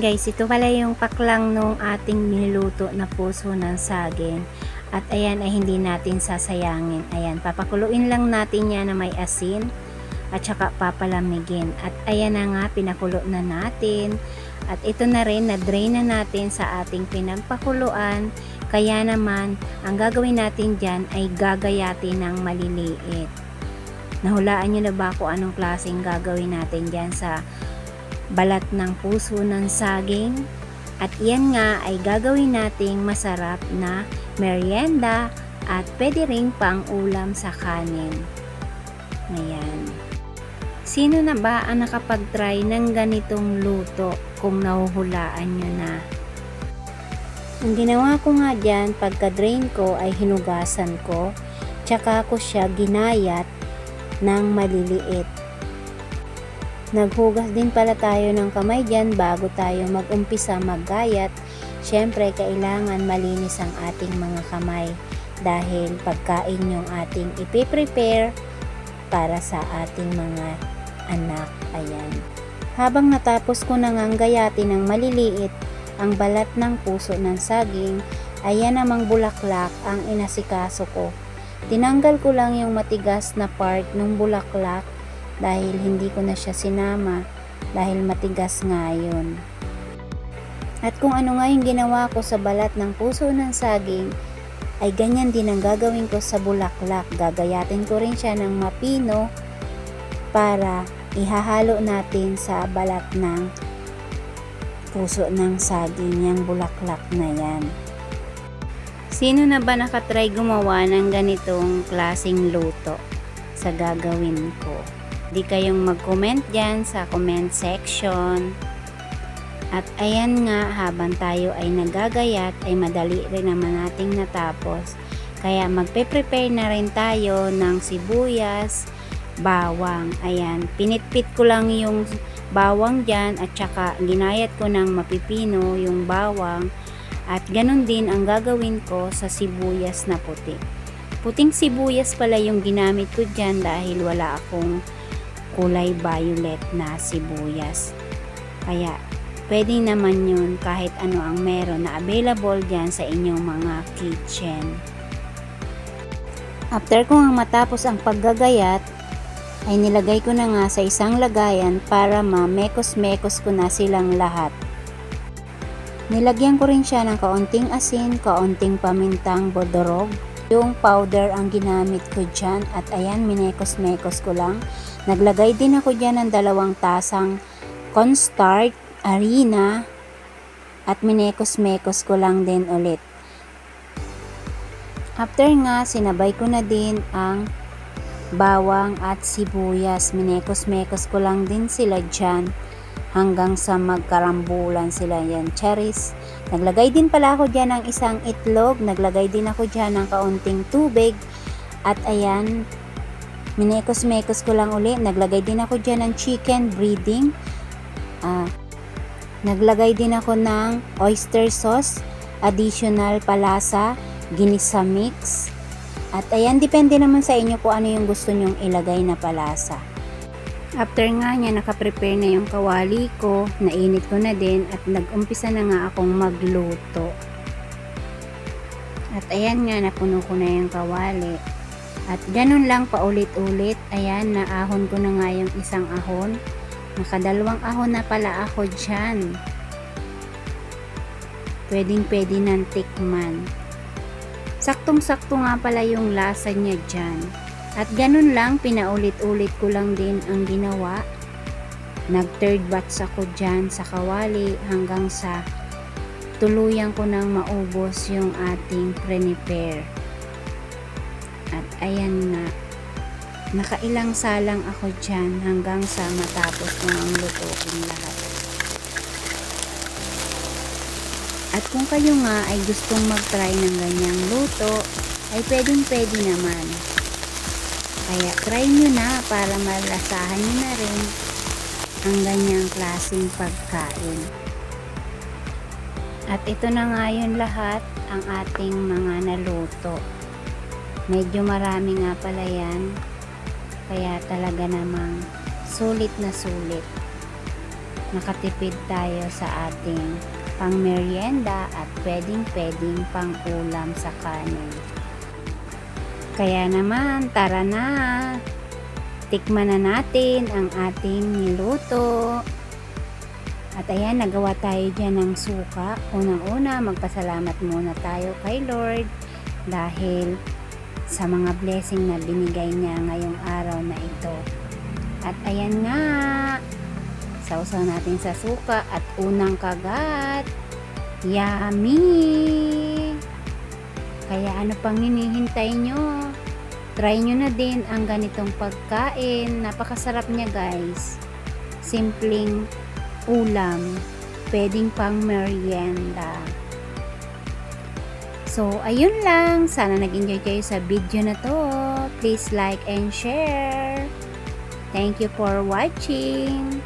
guys, ito pala yung paklang nung ating niluto na puso ng saging. At ayan ay hindi natin sasayangin. Ayan, papakuluin lang natin yan na may asin at saka papalamigin. At ayan na nga, pinakulo na natin. At ito na rin, na-drain na natin sa ating pinagpakuluan. Kaya naman, ang gagawin natin dyan ay gagayatin ng maliliit. Nahulaan nyo na ba kung anong klaseng gagawin natin dyan sa balat ng puso ng saging? At yan nga ay gagawin nating masarap na merienda at pwede ring pang ulam sa kanin. Ayan. Sino na ba ang nakapag-try ng ganitong luto kung nahuhulaan nyo na? Ang ginawa ko nga dyan, pagka-drain ko ay hinugasan ko, tsaka ko siya ginayat ng maliliit. Naghugas din pala tayo ng kamay dyan bago tayo mag-umpisa maggayat. Syempre, kailangan malinis ang ating mga kamay dahil pagkain yung ating ipiprepare para sa ating mga anak. Ayan. Habang natapos ko nang gayatin ng maliliit ang balat ng puso ng saging, ayan namang bulaklak ang inasikaso ko. Tinanggal ko lang yung matigas na part ng bulaklak dahil hindi ko na siya sinama dahil matigas nga yun. At kung ano nga yung ginawa ko sa balat ng puso ng saging, ay ganyan din ang gagawin ko sa bulaklak. Gagayatin ko rin siya ng mapino para ihahalo natin sa balat ng puso ng saging, yung bulaklak na yan. Sino na ba nakatry gumawa ng ganitong klaseng luto sa gagawin ko? Di kayong mag-comment dyan sa comment section. At ayan nga, habang tayo ay nagagayat ay madali rin naman nating natapos. Kaya magpe-prepare na rin tayo ng sibuyas, bawang. Ayan, pinitpit ko lang yung bawang dyan at saka ginayat ko ng mapipino yung bawang. At ganun din ang gagawin ko sa sibuyas na puti. Puting sibuyas pala yung ginamit ko dyan dahil wala akong kulay violet na sibuyas. Kaya pwede naman yun kahit ano ang meron na available dyan sa inyong mga kitchen. After ko nga matapos ang paggagayat, ay nilagay ko na nga sa isang lagayan para ma-mekos-mekos ko na silang lahat. Nilagyan ko rin siya ng kaunting asin, kaunting pamintang bodorog. Yung powder ang ginamit ko dyan at ayan, minekos-mekos ko lang. Naglagay din ako dyan ng 2 tasang cornstarch, harina, at minekos-mekos ko lang din ulit. After nga, sinabay ko na din ang bawang at sibuyas. Minekos-mekos ko lang din sila dyan hanggang sa magkarambulan sila yan. Charis. Naglagay din pala ako dyan ng isang itlog. Naglagay din ako dyan ng kaunting tubig. At ayan, minekos-mekos ko lang ulit. Naglagay din ako dyan ng chicken breading. Naglagay din ako ng oyster sauce, additional palasa, ginisa mix. At ayan, depende naman sa inyo kung ano yung gusto nyong ilagay na palasa. After nga niya, nakaprepare na yung kawali ko, nainit ko na din at nag-umpisa na nga akong magluto. At ayan nga, napuno ko na yung kawali. At ganun lang paulit-ulit. Ayan, naahon ko na nga yung isang ahon. Nakadalawang ahon na pala ako dyan. Pwedeng-pwede ng tikman. Saktong-sakto nga pala yung lasa niya dyan. At ganun lang, pinaulit-ulit ko lang din ang ginawa. Nag-third batch ako dyan sa kawali hanggang sa tuluyan ko nang maubos yung ating prepare. At ayan nga, nakailang salang ako dyan hanggang sa matapos ko ang lutuin lahat. At kung kayo nga ay gustong mag-try ng ganyang luto, ay pwedeng-pwede naman. Kaya try nyo na para malasahan nyo na rin ang ganyang klaseng pagkain. At ito na nga yun lahat ang ating mga naluto. Medyo marami nga pala yan. Kaya talaga namang sulit na sulit. nakatipid tayo sa ating pang merienda at pwedeng pang ulam sa kanin. Kaya naman, tara na! Tikman na natin ang ating niluto. At ayan, nagawa tayo dyan ng suka. Unang-una, magpasalamat muna tayo kay Lord dahil sa mga blessing na binigay niya ngayong araw na ito. At ayan nga, sausaw natin sa suka at unang kagat. Yummy! Kaya ano pang hinihintay nyo? Try nyo na din ang ganitong pagkain. Napakasarap niya guys. Simpleng ulam, pwedeng pang merienda. So, ayun lang. Sana nag-enjoy kayo sa video na to. Please like and share. Thank you for watching.